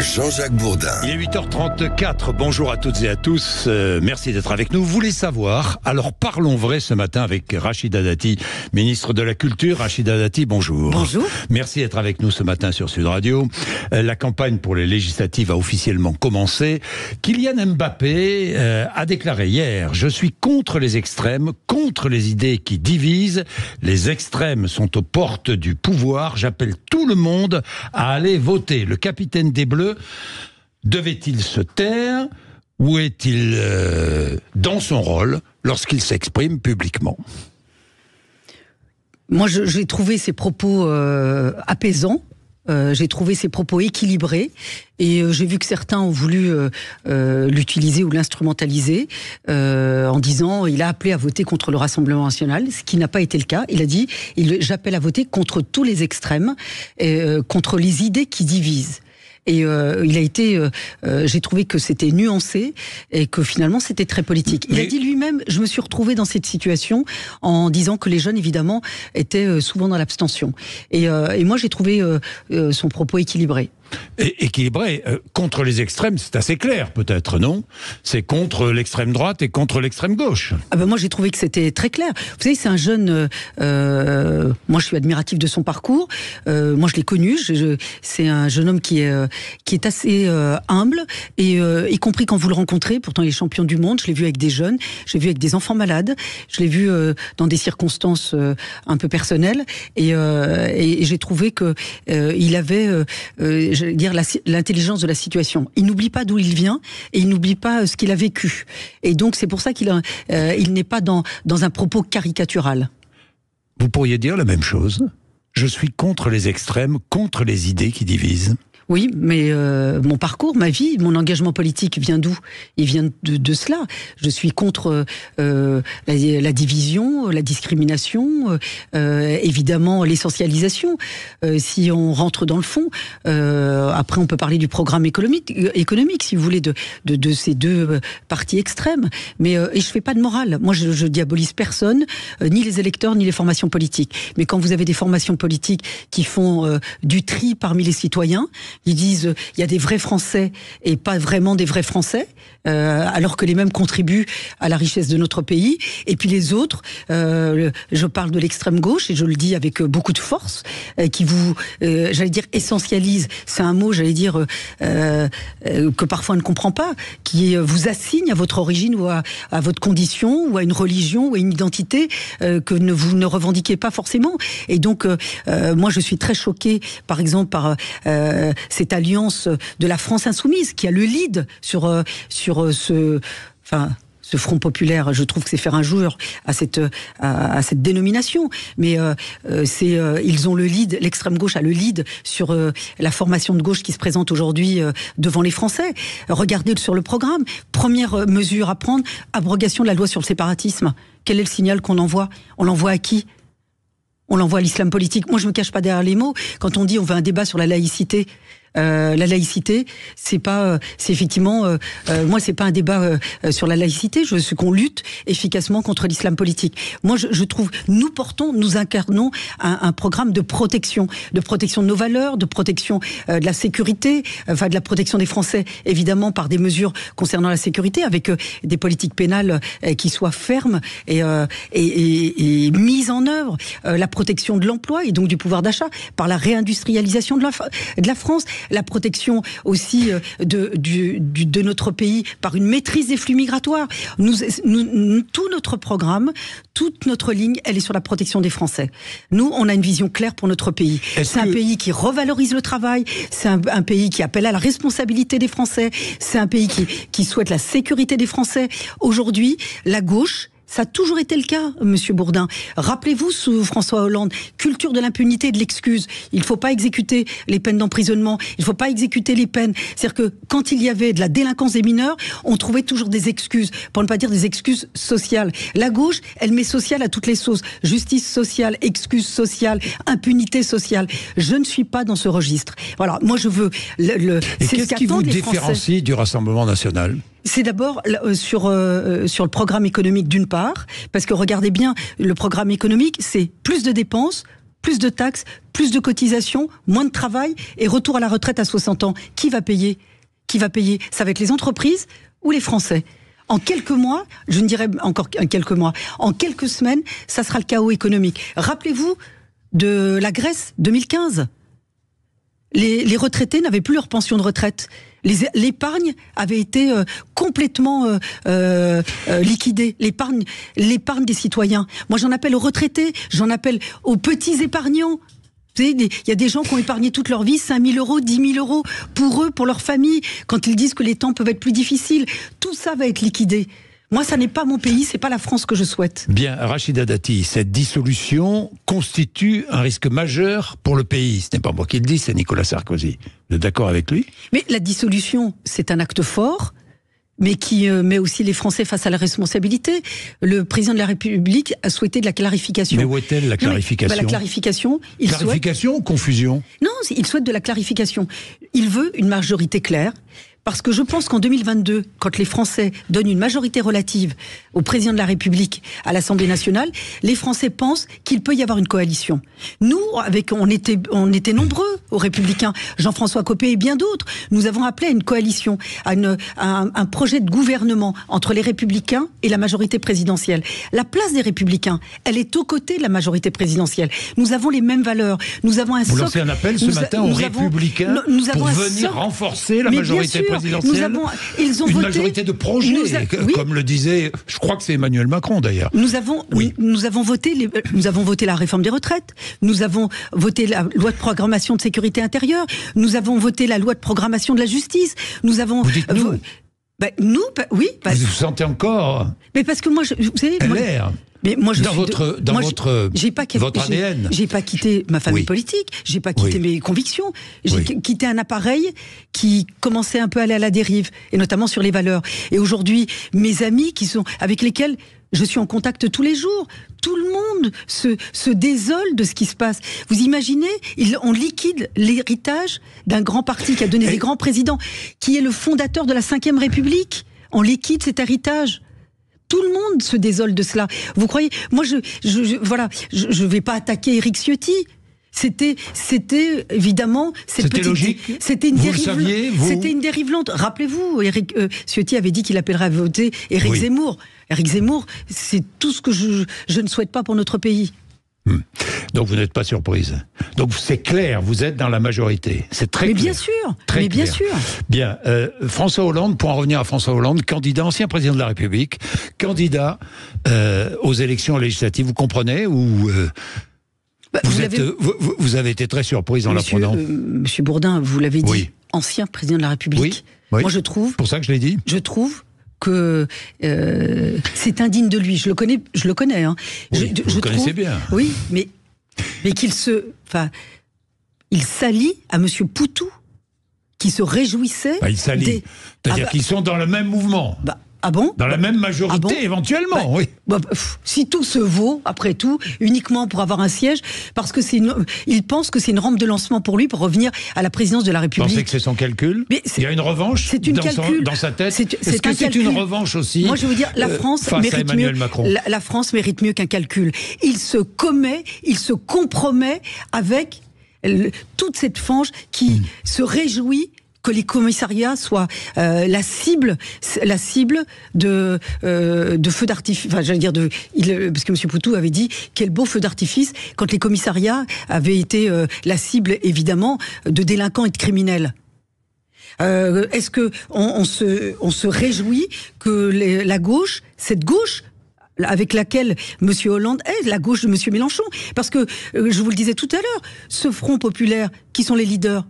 Jean-Jacques Bourdin. Il est 8h34, bonjour à toutes et à tous, merci d'être avec nous. Vous voulez savoir, alors parlons vrai ce matin avec Rachida Dati, ministre de la Culture. Rachida Dati, bonjour. Bonjour. Merci d'être avec nous ce matin sur Sud Radio. La campagne pour les législatives a officiellement commencé. Kylian Mbappé a déclaré hier « Je suis contre les extrêmes, contre les idées qui divisent. Les extrêmes sont aux portes du pouvoir. J'appelle tout le monde à aller voter. » Le capitaine des Bleus devait-il se taire ou est-il dans son rôle lorsqu'il s'exprime publiquement ? Moi, j'ai trouvé ses propos apaisants. J'ai trouvé ses propos équilibrés et j'ai vu que certains ont voulu l'utiliser ou l'instrumentaliser en disant il a appelé à voter contre le Rassemblement national, ce qui n'a pas été le cas. Il a dit j'appelle à voter contre tous les extrêmes, contre les idées qui divisent. Et il a été, j'ai trouvé que c'était nuancé et que finalement c'était très politique. Il a dit lui-même, je me suis retrouvé dans cette situation en disant que les jeunes évidemment étaient souvent dans l'abstention. Et moi j'ai trouvé son propos équilibré. Équilibré, contre les extrêmes, c'est assez clair peut-être, non ? C'est contre l'extrême droite et contre l'extrême gauche. Ah ben moi j'ai trouvé que c'était très clair. Vous savez, c'est un jeune, moi je suis admiratif de son parcours, moi je l'ai connu, c'est un jeune homme qui est assez humble, et y compris quand vous le rencontrez, pourtant il est champion du monde, je l'ai vu avec des jeunes, je l'ai vu avec des enfants malades, je l'ai vu dans des circonstances un peu personnelles, et j'ai trouvé que il avait... je veux dire l'intelligence de la situation. Il n'oublie pas d'où il vient et il n'oublie pas ce qu'il a vécu. Et donc c'est pour ça qu'il n'est pas dans un propos caricatural. Vous pourriez dire la même chose ? Je suis contre les extrêmes, contre les idées qui divisent. Oui, mais mon parcours, ma vie, mon engagement politique vient d'où ? Il vient de cela. Je suis contre la division, la discrimination, évidemment l'essentialisation. Si on rentre dans le fond, après on peut parler du programme économique si vous voulez, de ces deux partis extrêmes. Mais et je fais pas de morale. Moi, je diabolise personne, ni les électeurs, ni les formations politiques. Mais quand vous avez des formations politiques qui font du tri parmi les citoyens, ils disent il y a des vrais Français et pas vraiment des vrais Français, alors que les mêmes contribuent à la richesse de notre pays. Et puis les autres, je parle de l'extrême gauche et je le dis avec beaucoup de force, qui vous, j'allais dire, essentialise. C'est un mot, j'allais dire, que parfois on ne comprend pas, qui vous assigne à votre origine ou à votre condition ou à une religion ou à une identité que vous ne revendiquez pas forcément. Et donc, moi, je suis très choquée, par exemple, par cette alliance de la France insoumise qui a le lead sur ce Front populaire. Je trouve que c'est faire injure à cette dénomination. Mais ils ont le lead, l'extrême gauche a le lead sur la formation de gauche qui se présente aujourd'hui devant les Français. Regardez sur le programme. Première mesure à prendre, abrogation de la loi sur le séparatisme. Quel est le signal qu'on envoie ? On l'envoie à qui ? On l'envoie à l'islam politique. Moi, je me cache pas derrière les mots. Quand on dit on veut un débat sur la laïcité, la laïcité, c'est effectivement, moi, c'est pas un débat sur la laïcité. Je veux qu'on lutte efficacement contre l'islam politique. Moi, je trouve, nous incarnons un programme de protection de nos valeurs, de protection de la sécurité, enfin de la protection des Français, évidemment par des mesures concernant la sécurité, avec des politiques pénales qui soient fermes et mises en œuvre, la protection de l'emploi et donc du pouvoir d'achat par la réindustrialisation de la France. La protection aussi de notre pays par une maîtrise des flux migratoires. Tout notre programme, toute notre ligne, elle est sur la protection des Français. Nous, on a une vision claire pour notre pays. C'est un pays qui revalorise le travail, c'est un pays qui appelle à la responsabilité des Français, c'est un pays qui souhaite la sécurité des Français. Aujourd'hui, la gauche... Ça a toujours été le cas, Monsieur Bourdin. Rappelez-vous, sous François Hollande, culture de l'impunité et de l'excuse. Il ne faut pas exécuter les peines d'emprisonnement, il ne faut pas exécuter les peines. C'est-à-dire que quand il y avait de la délinquance des mineurs, on trouvait toujours des excuses, pour ne pas dire des excuses sociales. La gauche, elle met social à toutes les sauces. Justice sociale, excuse sociale, impunité sociale. Je ne suis pas dans ce registre. Voilà, moi je veux... Et qu'est-ce qui vous différencie du Rassemblement national ? C'est d'abord sur le programme économique d'une part, parce que regardez bien, le programme économique, c'est plus de dépenses plus de taxes, plus de cotisations, moins de travail et retour à la retraite à 60 ans. Qui va payer ? Qui va payer ? Ça va être les entreprises ou les Français ? En quelques mois, je ne dirais encore quelques mois, en quelques semaines, ça sera le chaos économique. Rappelez-vous de la Grèce 2015. Les retraités n'avaient plus leur pension de retraite. L'épargne avait été complètement liquidée. L'épargne des citoyens. Moi, j'en appelle aux retraités, j'en appelle aux petits épargnants. Vous savez, il y a des gens qui ont épargné toute leur vie 5 000 euros, 10 000 euros pour eux, pour leur famille, quand ils disent que les temps peuvent être plus difficiles. Tout ça va être liquidé. Moi, ça n'est pas mon pays, c'est pas la France que je souhaite. Bien, Rachida Dati, cette dissolution constitue un risque majeur pour le pays. Ce n'est pas moi qui le dis, c'est Nicolas Sarkozy. Vous êtes d'accord avec lui ? Mais la dissolution, c'est un acte fort, mais qui met aussi les Français face à la responsabilité. Le président de la République a souhaité de la clarification. Mais où est-elle, la clarification ? La clarification, ou confusion ? Non, il souhaite de la clarification. Il veut une majorité claire. Parce que je pense qu'en 2022, quand les Français donnent une majorité relative au président de la République à l'Assemblée nationale, les Français pensent qu'il peut y avoir une coalition. Nous, on était nombreux aux Républicains, Jean-François Copé et bien d'autres. Nous avons appelé à une coalition, à un projet de gouvernement entre les Républicains et la majorité présidentielle. La place des Républicains, elle est aux côtés de la majorité présidentielle. Nous avons les mêmes valeurs. Nous avons un socle. Vous lancez un appel ce matin aux Républicains pour venir renforcer la majorité présidentielle. Ils ont une voté, majorité de projets, comme le disait, je crois que c'est Emmanuel Macron d'ailleurs. Nous avons voté la réforme des retraites, nous avons voté la loi de programmation de sécurité intérieure, nous avons voté la loi de programmation de la justice, nous avons... Vous dites nous oui. Vous vous sentez encore... Mais parce que moi, vous savez... Mais moi, votre ADN. J'ai pas quitté ma famille politique, j'ai pas quitté mes convictions, j'ai quitté un appareil qui commençait un peu à aller à la dérive, et notamment sur les valeurs. Et aujourd'hui, mes amis avec lesquels je suis en contact tous les jours, tout le monde se désole de ce qui se passe. Vous imaginez, on liquide l'héritage d'un grand parti qui a donné des grands présidents, qui est le fondateur de la Ve République. On liquide cet héritage. Tout le monde se désole de cela. Vous croyez ? Moi, je vais pas attaquer Éric Ciotti. C'était évidemment... C'était logique. C'était une dérive lente. Rappelez-vous, Éric Ciotti avait dit qu'il appellerait à voter Éric Zemmour. Éric Zemmour, c'est tout ce que je ne souhaite pas pour notre pays. Donc vous n'êtes pas surprise. Donc c'est clair, vous êtes dans la majorité. C'est très clair. Mais bien sûr. Bien sûr. Bien. François Hollande, pour en revenir à François Hollande, candidat, ancien président de la République, candidat aux élections législatives, vous comprenez ou vous avez été très surprise en l'apprenant. Monsieur Bourdin, vous l'avez dit, ancien président de la République. Oui. Moi je trouve... Pour ça que je l'ai dit. Je trouve que c'est indigne de lui. Je le connais. Hein. Oui, vous le connaissez bien. Oui, mais il s'allie à Monsieur Poutou, qui se réjouissait. Il s'allie. C'est-à-dire qu'ils sont dans le même mouvement. Ah bon ? Dans la même majorité, éventuellement, oui. Si tout se vaut, après tout, uniquement pour avoir un siège, parce que il pense que c'est une rampe de lancement pour lui pour revenir à la présidence de la République. Vous pensez que c'est son calcul ? Il y a une revanche dans sa tête ? Est-ce que c'est une revanche aussi ? Moi, je veux dire, la France mérite mieux. La France mérite mieux qu'un calcul. Il se compromet avec toute cette fange qui se réjouit que les commissariats soient la cible de feux d'artifice. Enfin, j'allais dire parce que M. Poutou avait dit quel beau feu d'artifice quand les commissariats avaient été la cible évidemment de délinquants et de criminels. Est-ce que on se réjouit que la gauche, cette gauche avec laquelle M. Hollande est, la gauche de M. Mélenchon, parce que je vous le disais tout à l'heure, ce Front populaire, qui sont les leaders?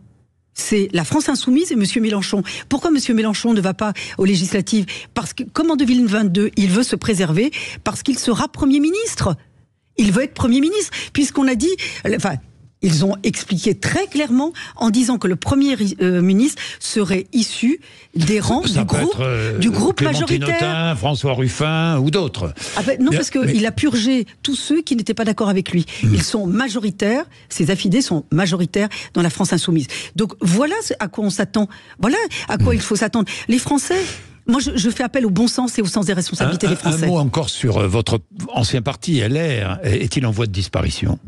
C'est la France insoumise et M. Mélenchon. Pourquoi M. Mélenchon ne va pas aux législatives? Parce que, comme en 2022, il veut se préserver, parce qu'il sera Premier ministre. Il veut être Premier ministre, puisqu'on a dit... Ils ont expliqué très clairement en disant que le Premier ministre serait issu des rangs du groupe majoritaire. Autain, François Ruffin ou d'autres. Non, parce qu'il a purgé tous ceux qui n'étaient pas d'accord avec lui. Ils sont majoritaires, ces affidés sont majoritaires dans la France insoumise. Donc voilà à quoi on s'attend. Voilà à quoi il faut s'attendre. Les Français... Moi, je fais appel au bon sens et au sens des responsabilités des Français. Un mot encore sur votre ancien parti, LR. Est-il en voie de disparition ?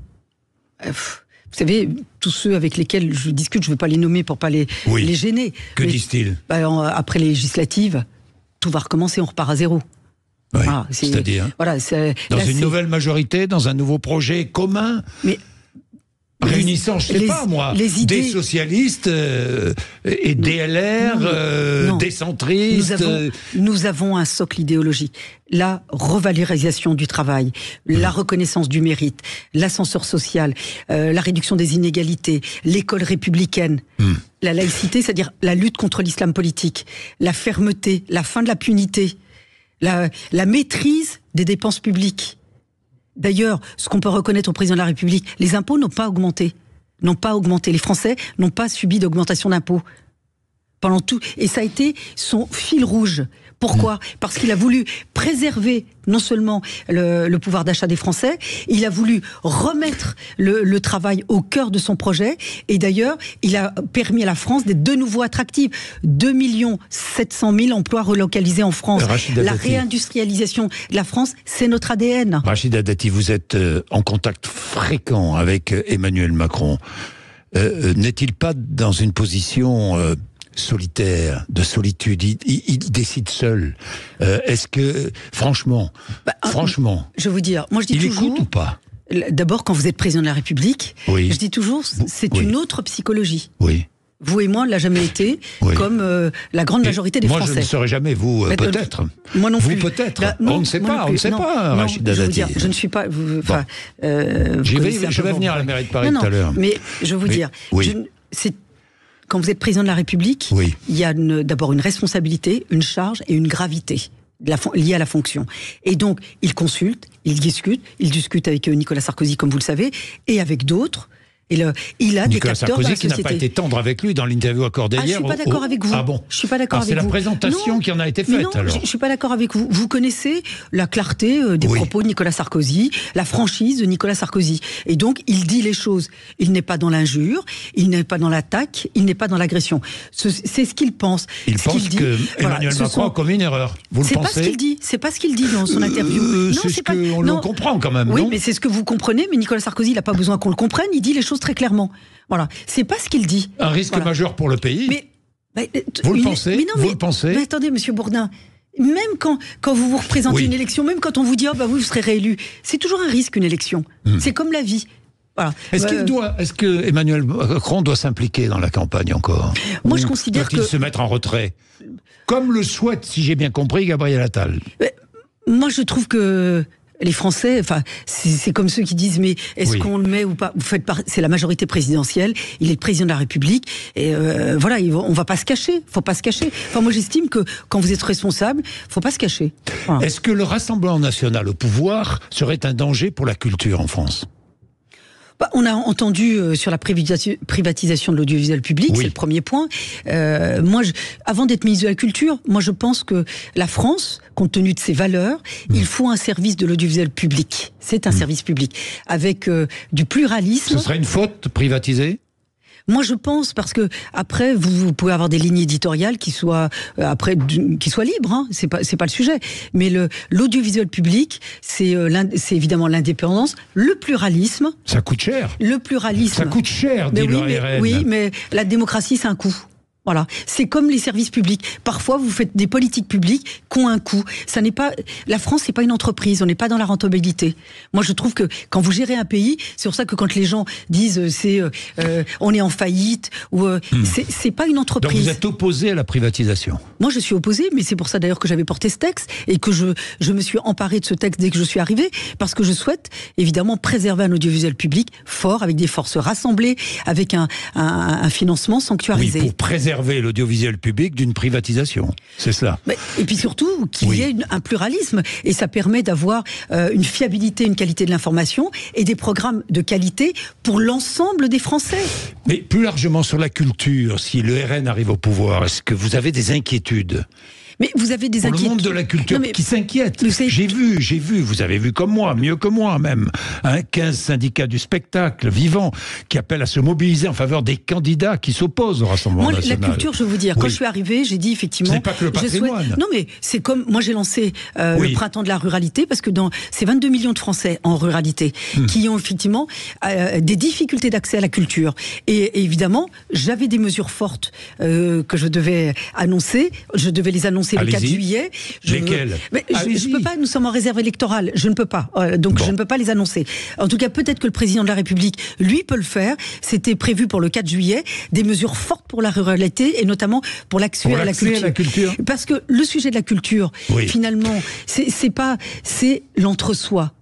Vous savez, tous ceux avec lesquels je discute, je ne veux pas les nommer pour pas les gêner. Que disent-ils? Après les législatives, tout va recommencer, on repart à zéro. Oui, voilà, c'est-à-dire dans une nouvelle majorité, dans un nouveau projet commun, réunissant, je ne sais pas moi, des socialistes et des LR, des centristes. Nous avons un socle idéologique. La revalorisation du travail, la reconnaissance du mérite, l'ascenseur social, la réduction des inégalités, l'école républicaine, la laïcité, c'est-à-dire la lutte contre l'islam politique, la fermeté, la fin de la punité, la maîtrise des dépenses publiques. D'ailleurs, ce qu'on peut reconnaître au président de la République, les impôts n'ont pas augmenté. Les Français n'ont pas subi d'augmentation d'impôts. Pendant tout. Et ça a été son fil rouge. Pourquoi ? Parce qu'il a voulu préserver non seulement le pouvoir d'achat des Français, il a voulu remettre le travail au cœur de son projet, et d'ailleurs, il a permis à la France d'être de nouveau attractive. 2 700 000 emplois relocalisés en France. La réindustrialisation de la France, c'est notre ADN. Rachida Dati, vous êtes en contact fréquent avec Emmanuel Macron. N'est-il pas dans une position solitaire, de solitude, il décide seul. Est-ce que, franchement, je vais vous dire, moi je dis toujours, écoute ou pas? D'abord, quand vous êtes président de la République, je dis toujours, c'est une autre psychologie. Oui. Vous et moi, on ne l'a jamais été, comme la grande majorité des Français. Moi, je ne serai jamais, vous, peut-être. Moi non plus. Vous, peut-être. On ne sait pas, Rachida Dati. Je ne suis pas... Je vais venir à la mairie de Paris tout à l'heure. Mais je vais vous dire, quand vous êtes président de la République, il y a d'abord une responsabilité, une charge et une gravité liée à la fonction. Et donc, il consulte, il discute avec Nicolas Sarkozy, comme vous le savez, et avec d'autres. Il a des capteurs Sarkozy dans la société. Qui n'a pas été tendre avec lui dans l'interview accordée hier. Je suis pas d'accord avec vous. Ah bon? Je suis pas d'accord avec vous. C'est la présentation qui en a été faite. Non, alors. Je suis pas d'accord avec vous. Vous connaissez la clarté des propos de Nicolas Sarkozy, la franchise de Nicolas Sarkozy. Et donc, il dit les choses. Il n'est pas dans l'injure, il n'est pas dans l'attaque, il n'est pas dans l'agression. C'est ce qu'il pense. Il pense que Emmanuel Macron a commis une erreur. Vous le pensez? C'est pas ce qu'il dit. C'est pas ce qu'il dit dans son interview. C'est ce qu'on le comprend quand même. Oui, non, mais c'est ce que vous comprenez. Mais Nicolas Sarkozy, il n'a pas besoin qu'on le comprenne. Il dit les choses très clairement. Voilà, c'est pas ce qu'il dit. Un risque majeur pour le pays. Vous le pensez? Vous le pensez? Mais attendez, Monsieur Bourdin, même quand vous vous représentez une élection, même quand on vous dit vous serez réélu, c'est toujours un risque une élection. C'est comme la vie. Voilà. Est-ce que Emmanuel Macron doit s'impliquer dans la campagne encore? Moi, je considère doit-il se mettre en retrait, comme le souhaite, si j'ai bien compris, Gabriel Attal? Moi, je trouve que les Français, c'est comme ceux qui disent mais est-ce qu'on le met ou pas? C'est la majorité présidentielle. Il est le président de la République et on va pas se cacher. Faut pas se cacher. Moi, j'estime que quand vous êtes responsable, faut pas se cacher. Voilà. Est-ce que le Rassemblement national au pouvoir serait un danger pour la culture en France? On a entendu sur la privatisation de l'audiovisuel public, c'est le premier point. Avant d'être ministre de la Culture, moi je pense que la France, compte tenu de ses valeurs, il faut un service de l'audiovisuel public. C'est un service public, avec du pluralisme. Ce serait une faute de privatiser ? Moi, je pense, parce que après, vous pouvez avoir des lignes éditoriales qui soient libres, hein, c'est pas le sujet. Mais l'audiovisuel public, c'est évidemment l'indépendance, le pluralisme. Ça coûte cher. Le pluralisme. Ça coûte cher, dit le RN. Oui, mais la démocratie, c'est un coût. Voilà, c'est comme les services publics. Parfois, vous faites des politiques publiques qui ont un coût. La France, c'est pas une entreprise. On n'est pas dans la rentabilité. Moi, je trouve que quand vous gérez un pays, c'est pour ça que quand les gens disent on est en faillite ou c'est pas une entreprise. Donc vous êtes opposé à la privatisation? Moi, je suis opposé, mais c'est pour ça d'ailleurs que j'avais porté ce texte et que je me suis emparé de ce texte dès que je suis arrivé, parce que je souhaite évidemment préserver un audiovisuel public fort, avec des forces rassemblées, avec un financement sanctuarisé. Oui, pour préserver l'audiovisuel public d'une privatisation, c'est cela. Et puis surtout qu'il y ait un pluralisme, et ça permet d'avoir une fiabilité, une qualité de l'information et des programmes de qualité pour l'ensemble des Français. Mais plus largement sur la culture, si le RN arrive au pouvoir, est-ce que vous avez des inquiétudes ? Mais vous avez des inquiétudes. Le monde de la culture qui s'inquiète. J'ai vu, vous avez vu comme moi, mieux que moi même, 15 syndicats du spectacle vivant qui appellent à se mobiliser en faveur des candidats qui s'opposent au Rassemblement national. La culture, je veux vous dire, quand je suis arrivée, j'ai dit effectivement... C'est pas que le patrimoine. Non mais c'est comme, moi j'ai lancé le printemps de la ruralité, parce que c'est 22 millions de Français en ruralité qui ont effectivement des difficultés d'accès à la culture. Et évidemment, j'avais des mesures fortes que je devais annoncer. Je devais les annoncer le 4 juillet. Lesquelles ? Je ne peux pas, nous sommes en réserve électorale. Je ne peux pas. Donc je ne peux pas les annoncer. En tout cas, peut-être que le président de la République, lui, peut le faire. C'était prévu pour le 4 juillet. Des mesures fortes pour la ruralité et notamment pour l'accès à la culture. Parce que le sujet de la culture, finalement, c'est l'entre-soi.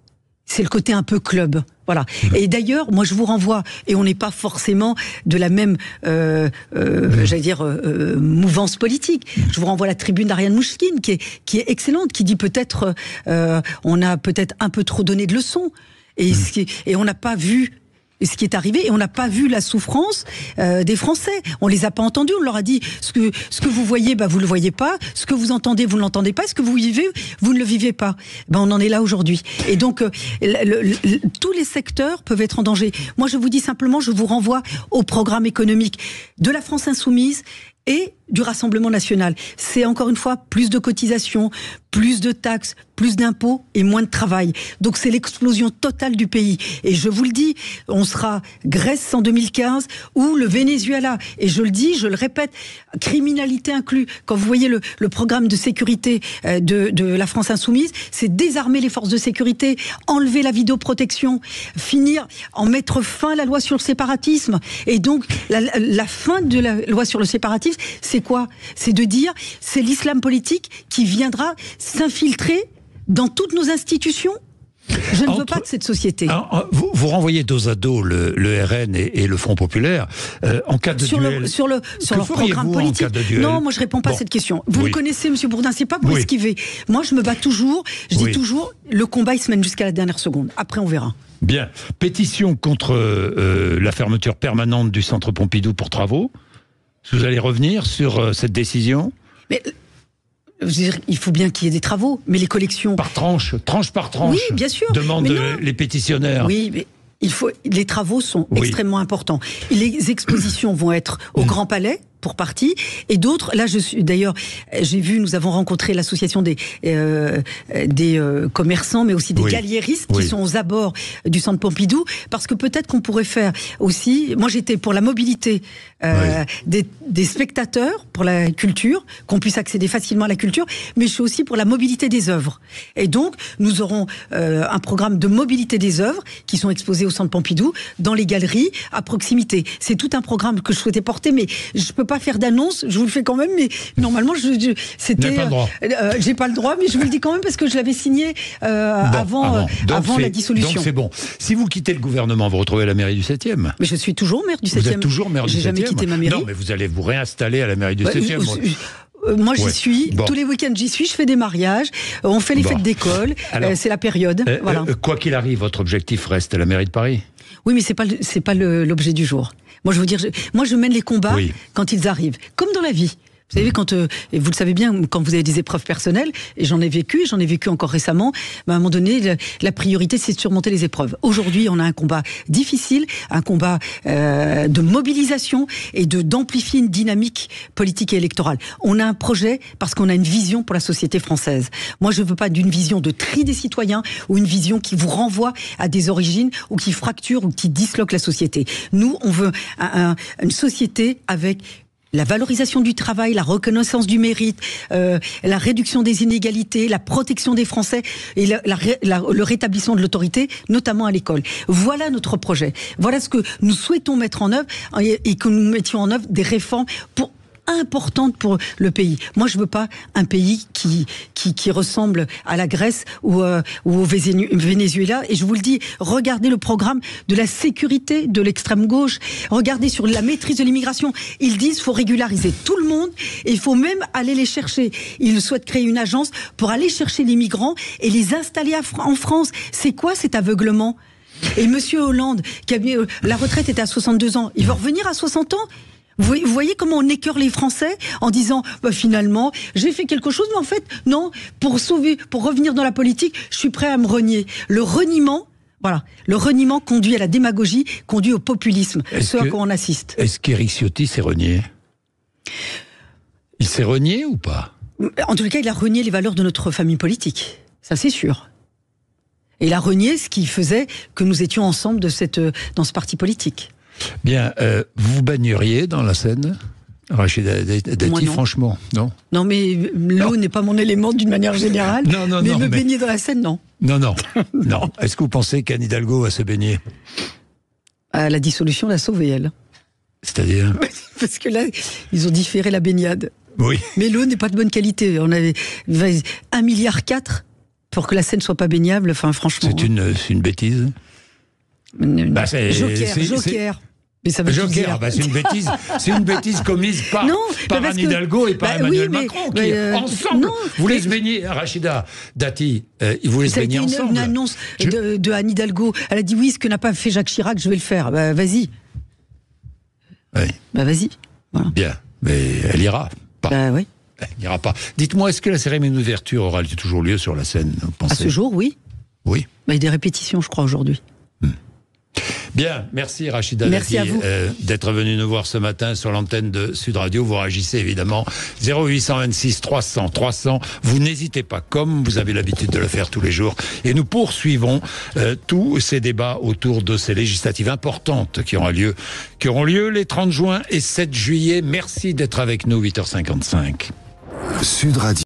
C'est le côté un peu club. Voilà. Et d'ailleurs, moi, je vous renvoie, et on n'est pas forcément de la même, j'allais dire, mouvance politique. Je vous renvoie à la tribune d'Ariane Mouchkine, qui est excellente, qui dit peut-être, on a peut-être un peu trop donné de leçons, et on n'a pas vu ce qui est arrivé, et on n'a pas vu la souffrance des Français. On les a pas entendus, on leur a dit ce que vous voyez, vous le voyez pas, ce que vous entendez, vous ne l'entendez pas, ce que vous vivez, vous ne le vivez pas. On en est là aujourd'hui. Et donc, tous les secteurs peuvent être en danger. Moi, je vous dis simplement, je vous renvoie au programme économique de la France Insoumise et du Rassemblement national. C'est encore une fois plus de cotisations, plus de taxes, plus d'impôts et moins de travail. Donc c'est l'explosion totale du pays. Et je vous le dis, on sera Grèce en 2015 ou le Venezuela. Et je le dis, je le répète, criminalité inclus. Quand vous voyez le programme de sécurité de la France Insoumise, c'est désarmer les forces de sécurité, enlever la vidéoprotection, en mettre fin à la loi sur le séparatisme. Et donc la fin de la loi sur le séparatisme, c'est quoi ? C'est de dire, c'est l'islam politique qui viendra s'infiltrer dans toutes nos institutions. Je ne veux pas de cette société. Vous renvoyez dos à dos le RN et le Front Populaire en cas de duel. Sur leur programme politique. Non, moi je réponds pas à cette question. Vous me connaissez, Monsieur Bourdin, c'est pas pour esquiver. Moi je me bats toujours. Je dis toujours, le combat il se mène jusqu'à la dernière seconde. Après on verra. Bien. Pétition contre la fermeture permanente du Centre Pompidou pour travaux. Vous allez revenir sur cette décision ? Mais, je veux dire, il faut bien qu'il y ait des travaux, mais les collections... Par tranche par tranche. Oui, bien sûr. Demandent les pétitionnaires. Oui, mais les travaux sont extrêmement importants. Les expositions vont être au Grand Palais, pour partie, et d'autres, là j'ai vu, nous avons rencontré l'association des commerçants, mais aussi des galliéristes qui sont aux abords du Centre Pompidou, parce que peut-être qu'on pourrait faire aussi, moi j'étais pour la mobilité des spectateurs, pour la culture, qu'on puisse accéder facilement à la culture, mais je suis aussi pour la mobilité des œuvres. Et donc, nous aurons un programme de mobilité des œuvres qui sont exposées au Centre Pompidou, dans les galeries, à proximité. C'est tout un programme que je souhaitais porter, mais je peux pas faire d'annonce, je vous le fais quand même, mais normalement, c'était... j'ai pas le droit, mais je vous le dis quand même parce que je l'avais signé avant la dissolution. Donc c'est bon. Si vous quittez le gouvernement, vous retrouvez la mairie du 7e. Mais je suis toujours maire du 7e. Vous êtes toujours maire du 7e. J'ai jamais quitté ma mairie. Non, mais vous allez vous réinstaller à la mairie du 7e. Moi j'y suis, tous les week-ends j'y suis, je fais des mariages, on fait les fêtes d'école, c'est la période. Voilà. Quoi qu'il arrive, votre objectif reste à la mairie de Paris ? Oui, mais c'est pas l'objet du jour. Moi je veux dire, je mène les combats quand ils arrivent, comme dans la vie. Vous savez, et vous le savez bien, quand vous avez des épreuves personnelles, et j'en ai vécu encore récemment, à un moment donné, la priorité, c'est de surmonter les épreuves. Aujourd'hui, on a un combat difficile, un combat de mobilisation et d'amplifier une dynamique politique et électorale. On a un projet parce qu'on a une vision pour la société française. Moi, je ne veux pas d'une vision de tri des citoyens ou une vision qui vous renvoie à des origines ou qui fracture ou qui disloque la société. Nous, on veut une société avec la valorisation du travail, la reconnaissance du mérite, la réduction des inégalités, la protection des Français et le rétablissement de l'autorité, notamment à l'école. Voilà notre projet. Voilà ce que nous souhaitons mettre en œuvre et que nous mettions en œuvre des réformes importantes pour le pays. Moi, je veux pas un pays qui ressemble à la Grèce ou au Venezuela. Et je vous le dis, regardez le programme de la sécurité de l'extrême gauche. Regardez sur la maîtrise de l'immigration. Ils disent qu'il faut régulariser tout le monde et il faut même aller les chercher. Ils souhaitent créer une agence pour aller chercher les migrants et les installer en France. C'est quoi cet aveuglement ? Et Monsieur Hollande, la retraite était à 62 ans, il veut revenir à 60 ans ? Vous voyez comment on écœure les Français en disant finalement j'ai fait quelque chose, mais en fait non, pour revenir dans la politique, je suis prêt à me renier. Le reniement conduit à la démagogie, conduit au populisme, à quoi on assiste. Est-ce qu'Éric Ciotti s'est renié? Il s'est renié ou pas? En tout cas, il a renié les valeurs de notre famille politique, ça c'est sûr. Et il a renié ce qui faisait que nous étions ensemble dans ce parti politique. Bien, vous baigneriez dans la Seine, Rachida Dati, franchement, non? Non, mais l'eau n'est pas mon élément d'une manière générale. Mais baigner dans la Seine, non. Non. Est-ce que vous pensez qu'Anne Hidalgo va se baigner? La dissolution l'a sauvée, elle. C'est-à-dire? Parce que là, ils ont différé la baignade. Oui. Mais l'eau n'est pas de bonne qualité. On avait 1,4 milliard pour que la Seine soit pas baignable. Enfin, franchement. C'est une bêtise. Joker. Mais ça veut Joker, c'est une bêtise commise par Anne Hidalgo et par Emmanuel Macron, qui ensemble voulaient se baigner. Rachida Dati, ils voulaient se baigner ensemble. Une annonce de Anne Hidalgo. Elle a dit oui, ce que n'a pas fait Jacques Chirac, je vais le faire. Vas-y. Oui. Vas-y. Voilà. Bien, mais elle ira pas. Oui. Elle n'ira pas. Dites-moi, est-ce que la cérémonie d'ouverture aura toujours lieu sur la Seine, vous pensez? À ce jour, oui. Oui. Il y a des répétitions, je crois, aujourd'hui. Bien, merci Rachida Dati d'être venue nous voir ce matin sur l'antenne de Sud Radio. Vous réagissez évidemment 0826 300 300. Vous n'hésitez pas, comme vous avez l'habitude de le faire tous les jours. Et nous poursuivons tous ces débats autour de ces législatives importantes qui auront lieu les 30 juin et 7 juillet. Merci d'être avec nous, 8h55. Sud Radio.